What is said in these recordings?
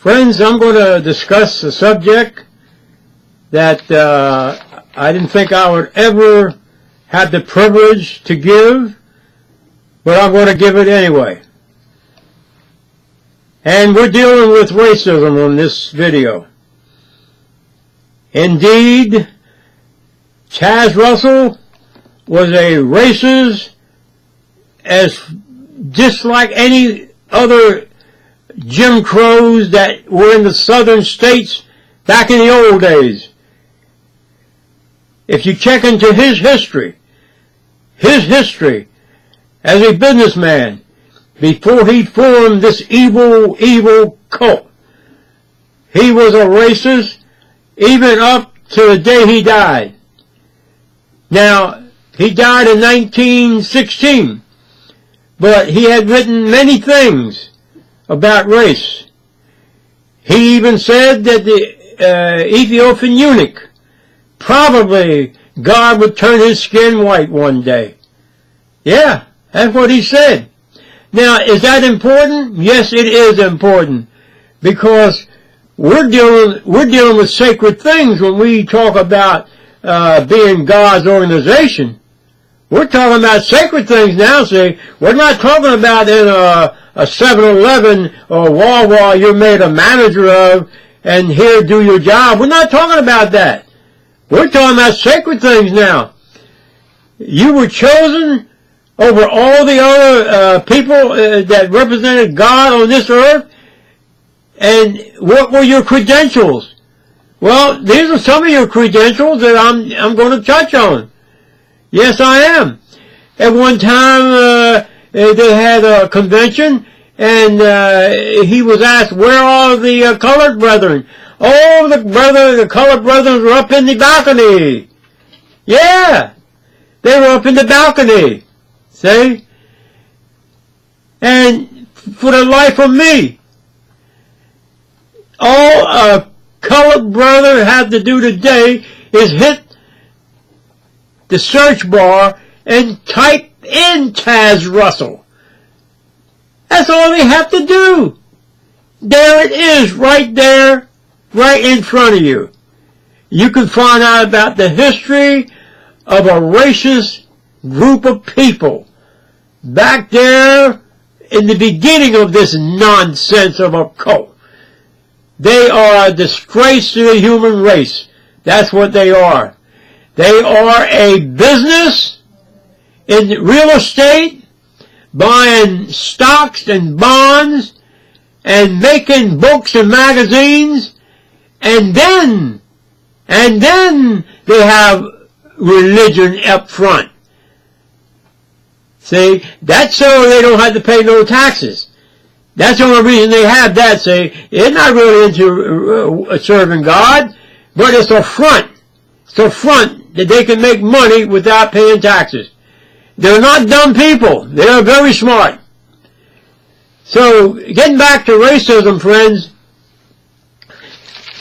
Friends, I'm going to discuss a subject that I didn't think I would ever have the privilege to give, but I'm going to give it anyway. And we're dealing with racism on this video. Indeed, Tazz was a racist as just like any other Jim Crows that were in the southern states back in the old days. If you check into his history as a businessman, before he formed this evil cult, he was a racist even up to the day he died. Now, he died in 1916, but he had written many things about race. He even said that the Ethiopian eunuch, probably God would turn his skin white one day. Yeah, that's what he said. Now, is that important? Yes, it is important, because we're dealing with sacred things when we talk about being God's organization. We're talking about sacred things now, see. We're not talking about in a 7-Eleven or Wawa you're made a manager of and here do your job. We're not talking about that. We're talking about sacred things now. You were chosen over all the other people that represented God on this earth. And what were your credentials? Well, these are some of your credentials that I'm going to touch on. Yes, I am. At one time, they had a convention, and he was asked, where are the colored brethren? Oh, the colored brethren were up in the balcony. Yeah, they were up in the balcony. See? And for the life of me, all a colored brother had to do today is hit the search bar and type in Tazz Russell. That's all they have to do. There it is, right there, right in front of you. You can find out about the history of a racist group of people back there in the beginning of this nonsense of a cult. They are a disgrace to the human race. That's what they are. They are a business in real estate, buying stocks and bonds, and making books and magazines, and then they have religion up front. See, that's so they don't have to pay no taxes. That's the only reason they have that. See, they're not really into serving God, but it's a front. It's a front that they can make money without paying taxes. They're not dumb people. They are very smart. So, getting back to racism, friends,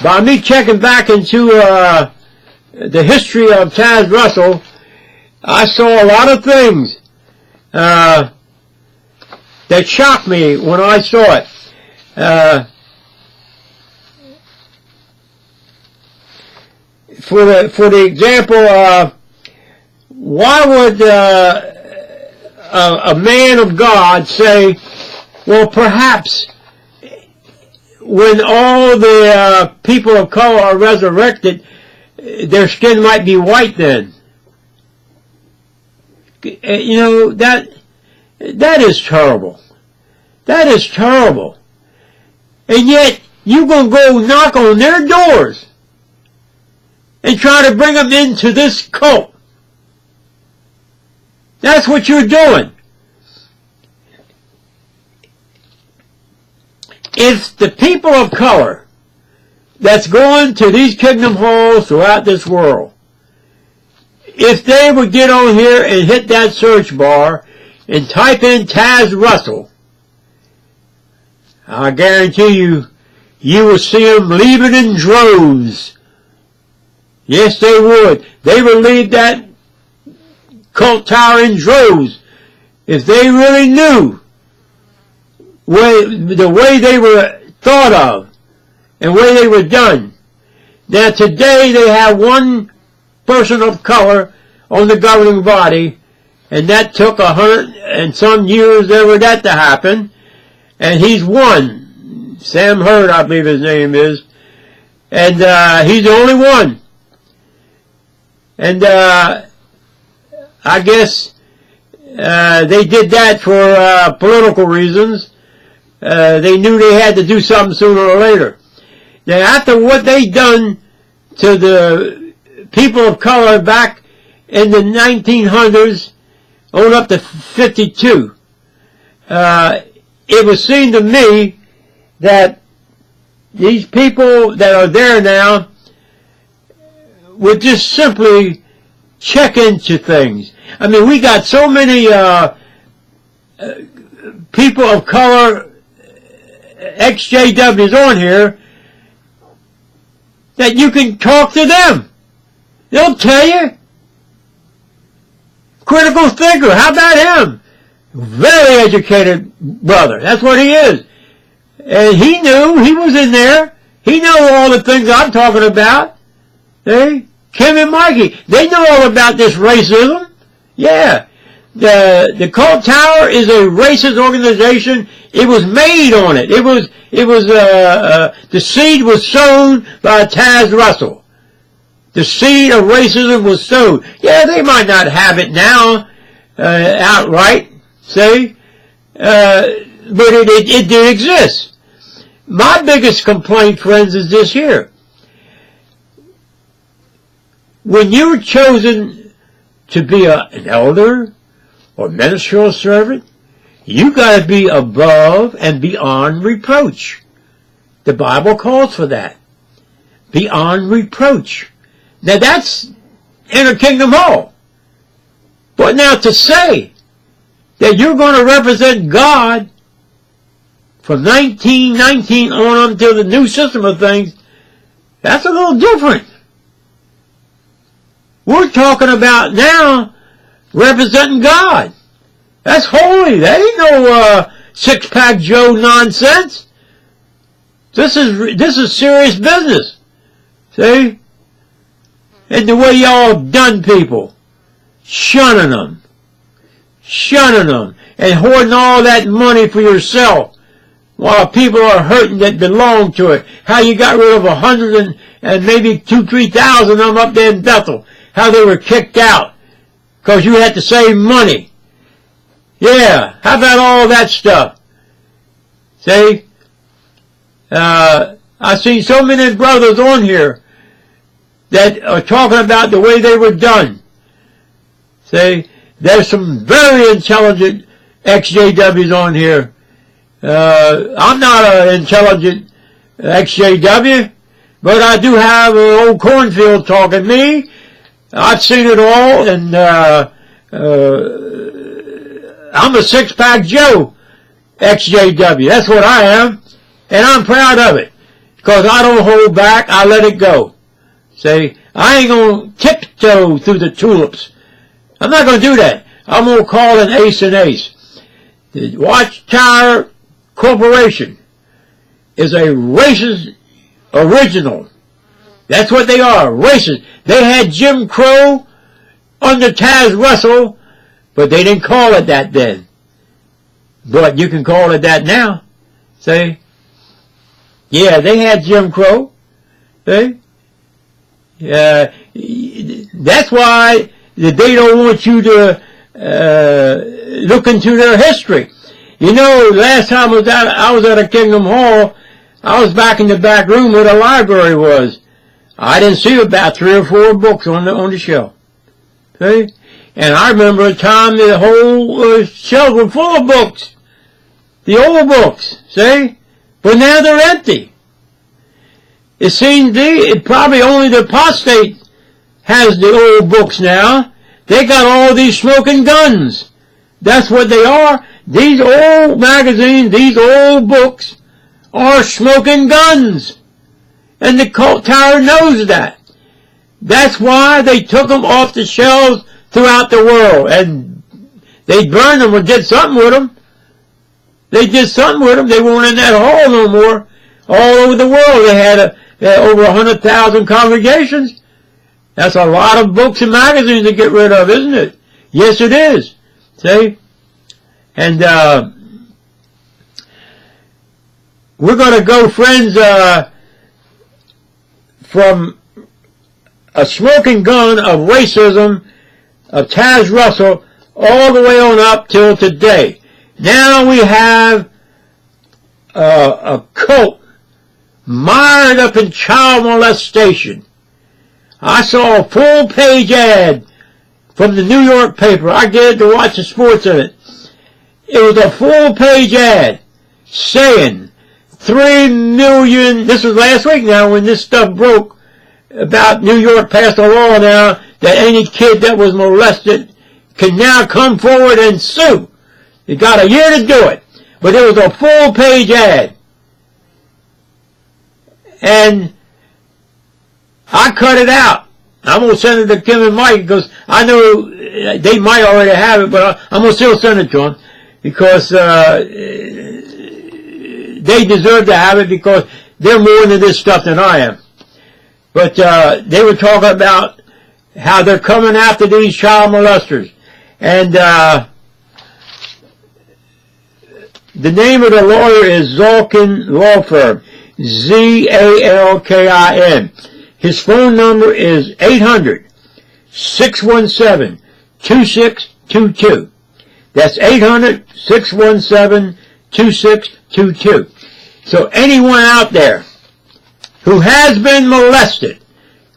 by me checking back into the history of Tazz Russell, I saw a lot of things that shocked me when I saw it. For the example, why would a man of God say, well, perhaps when all the people of color are resurrected, their skin might be white then? You know, that is terrible. That is terrible. And yet, you're going to go knock on their doors and try to bring them into this cult. That's what you're doing. If the people of color that's going to these kingdom halls throughout this world, if they would get on here and hit that search bar and type in Tazz Russell, I guarantee you, you will see them leaving in droves. Yes, they would. They would leave that cult tower in droves if they really knew the way they were thought of. and the way they were done. Now today they have one person of color on the governing body, and that took 100 and some years for that to happen, and he's one. Sam Hurd, I believe his name is, and he's the only one. And I guess they did that for political reasons. They knew they had to do something sooner or later. Now, after what they done to the people of color back in the 1900s, on up to 52, it was seen to me that these people that are there now would just simply check into things. I mean, we got so many people of color, XJWs on here, that you can talk to them. They'll tell you. Critical thinker, how about him? Very educated brother, that's what he is. And he knew, he was in there. He knew all the things I'm talking about. See? Kim and Mikey, they know all about this racism. Yeah. The Cult Tower is a racist organization. It was made on it. The seed was sown by Tazz Russell. The seed of racism was sown. Yeah, they might not have it now, outright, see? But it did exist. My biggest complaint, friends, is this here. When you're chosen to be an elder or ministerial servant, you got to be above and beyond reproach. The Bible calls for that. Beyond reproach. Now that's Inner Kingdom Hall. But now to say that you're going to represent God from 1919 on until the new system of things, that's a little different. We're talking about now representing God. That's holy. That ain't no six-pack Joe nonsense. This is serious business. See? And the way y'all done people. Shunning them. And hoarding all that money for yourself. While people are hurting that belong to it. How you got rid of 100 and maybe 2,000-3,000 of them up there in Bethel. How they were kicked out. Because you had to save money. Yeah, how about all that stuff? See? I've seen so many brothers on here that are talking about the way they were done. See? There's some very intelligent XJWs on here. I'm not an intelligent XJW, but I do have an old cornfield talking to me. I've seen it all, and I'm a six-pack Joe XJW. That's what I am, and I'm proud of it, because I don't hold back. I let it go. See, I ain't going to tiptoe through the tulips. I'm not going to do that. I'm going to call an ace an ace. The Watchtower Corporation is a racist original. That's what they are, racist. They had Jim Crow under Tazz Russell, but they didn't call it that then. But you can call it that now. See? Yeah, they had Jim Crow. See? That's why they don't want you to look into their history. You know, last time I was at a Kingdom Hall, I was back in the back room where the library was. I didn't see about 3 or 4 books on the shelf. See? And I remember a time the whole shelf was full of books. The old books. See? But now they're empty. It seems probably only the apostate has the old books now. They got all these smoking guns. That's what they are. These old magazines, these old books are smoking guns. And the Cult Tower knows that. That's why they took them off the shelves throughout the world. And they burned them or did something with them. They did something with them. They weren't in that hall no more. all over the world. They had over 100,000 congregations. That's a lot of books and magazines to get rid of, isn't it? Yes, it is. See? And we're going to go, friends, from a smoking gun of racism of Tazz Russell all the way on up till today. Now we have a cult mired up in child molestation. I saw a full-page ad from the New York paper. I get it to watch the sports in it. It was a full-page ad saying 3 million, this was last week now when this stuff broke, about New York passed a law now that any kid that was molested can now come forward and sue. You got a year to do it. But it was a full-page ad. And I cut it out. I'm going to send it to Kim and Mike because I know they might already have it, but I'm going to still send it to them because they deserve to have it because they're more into this stuff than I am. But they were talking about how they're coming after these child molesters. And the name of the lawyer is Zalkin Law Firm, Z-A-L-K-I-N. His phone number is 800-617-2622. That's 800-617-2622. So anyone out there who has been molested,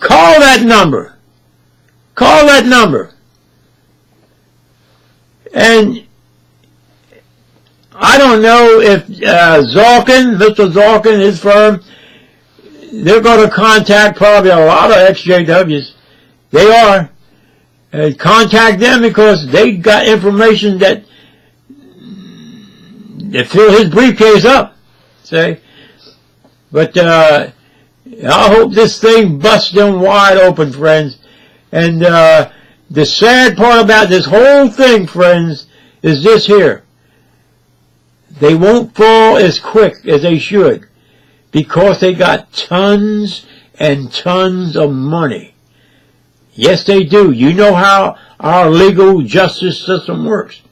call that number. Call that number. And I don't know if Zalkin, Mr. Zalkin, his firm, they're going to contact probably a lot of XJWs. They are. Contact them because they got information that fill his briefcase up. See? But I hope this thing busts them wide open, friends. And the sad part about this whole thing, friends, is this here. They won't fall as quick as they should because they got tons and tons of money. Yes, they do. You know how our legal justice system works.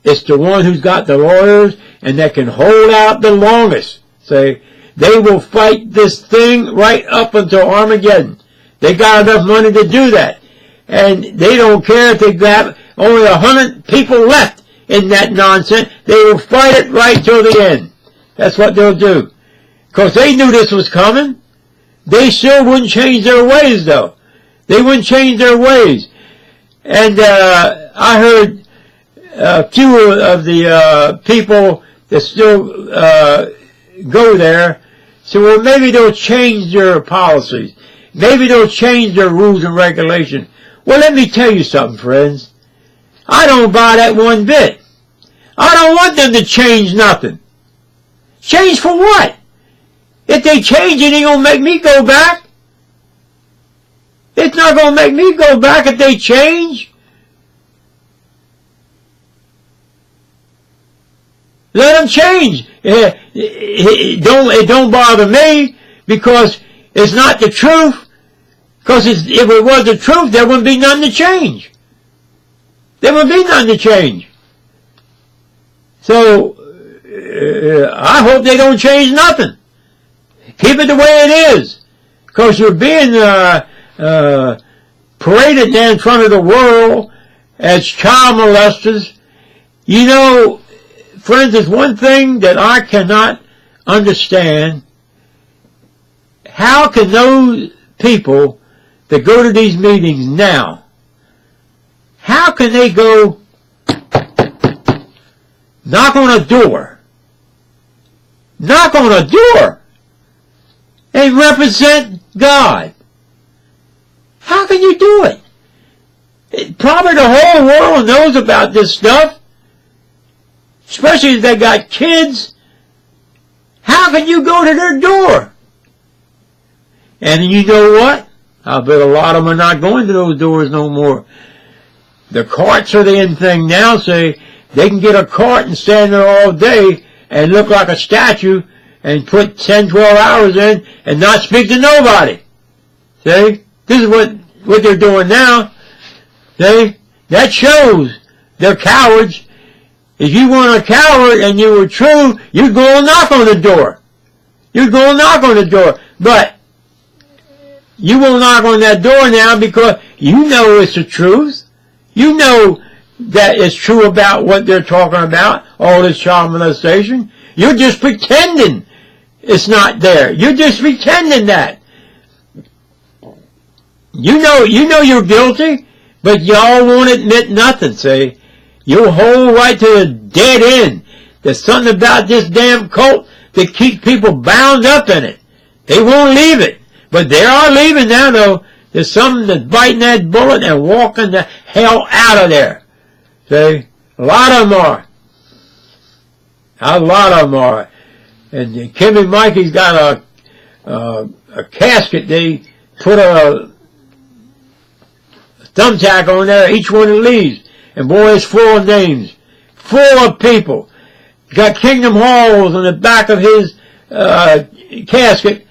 It's the one who's got the lawyers and that can hold out the longest. Say, they will fight this thing right up until Armageddon. They got enough money to do that. And they don't care if they got only 100 people left in that nonsense. They will fight it right till the end. That's what they'll do. Because they knew this was coming. They still wouldn't change their ways, though. They wouldn't change their ways. And I heard a few of the people that still go there say, well, maybe they'll change their policies. Maybe they'll change their rules and regulations. Well, let me tell you something, friends. I don't buy that one bit. I don't want them to change nothing. Change for what? If they change it ain't going to make me go back. It's not going to make me go back if they change. Let them change. It don't bother me because it's not the truth. Because if it was the truth, there wouldn't be nothing to change. There wouldn't be nothing to change. So, I hope they don't change nothing. Keep it the way it is. Because you're being paraded there in front of the world as child molesters. You know, friends, there's one thing that I cannot understand. How can those people that go to these meetings now, how can they go knock on a door, and represent God? How can you do it? Probably the whole world knows about this stuff, especially if they got kids. How can you go to their door? And you know what? I bet a lot of them are not going to those doors no more. The carts are the in thing now. Say they can get a cart and stand there all day and look like a statue and put 10, 12 hours in and not speak to nobody. See? This is what they're doing now. See? That shows they're cowards. If you weren't a coward and you were true, you'd go and knock on the door. You'd go and knock on the door. But you won't knock on that door now because you know it's the truth. You know that it's true about what they're talking about, all this child molestation. You're just pretending it's not there. You're just pretending that. You know you're guilty, but y'all won't admit nothing, see? You'll hold right to the dead end. There's something about this damn cult that keeps people bound up in it. They won't leave it. But they are leaving now, though. There's something that's biting that bullet and walking the hell out of there. See? A lot of them are. A lot of them are. And Kimmy Mikey's got a casket. They put a thumbtack on there, each one that leaves. And boy, it's full of names. Full of people. Got Kingdom Halls on the back of his casket.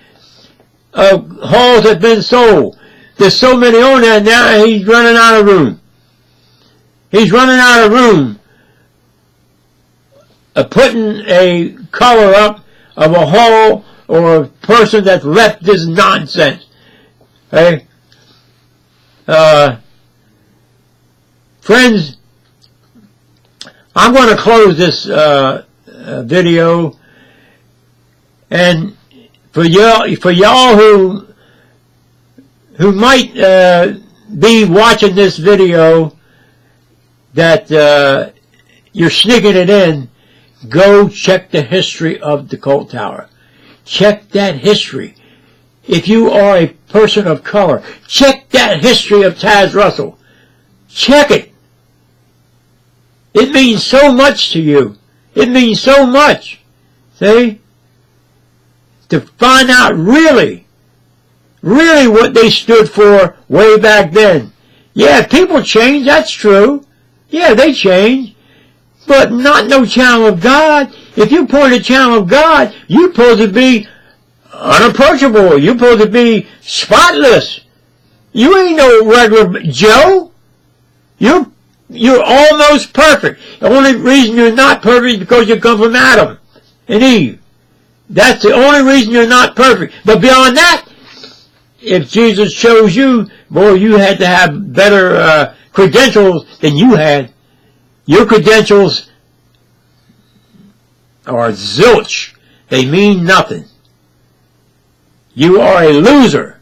Halls that have been sold. There's so many on there now, he's running out of room. He's running out of room. Putting a color up of a hall or a person that's left this nonsense. Okay? Friends, I'm going to close this video, and for y'all who might be watching this video, that you're sneaking it in, go check the history of the cult tower. Check that history. If you are a person of color, check that history of Tazz Russell. Check it. It means so much to you. It means so much. See? To find out really what they stood for way back then. Yeah, people change, that's true. Yeah, they change. But not no child of God. If you're part of the child of God, you're supposed to be unapproachable. You're supposed to be spotless. You ain't no regular Joe. You're almost perfect. The only reason you're not perfect is because you come from Adam and Eve. That's the only reason you're not perfect. But beyond that, if Jesus chose you, boy, you had to have better credentials than you had. Your credentials are zilch. They mean nothing. You are a loser.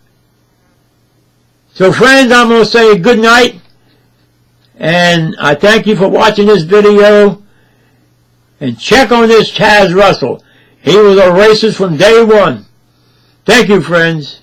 So friends, I'm going to say good night. And I thank you for watching this video. And check on this Tazz Russell. He was a racist from day one. Thank you, friends.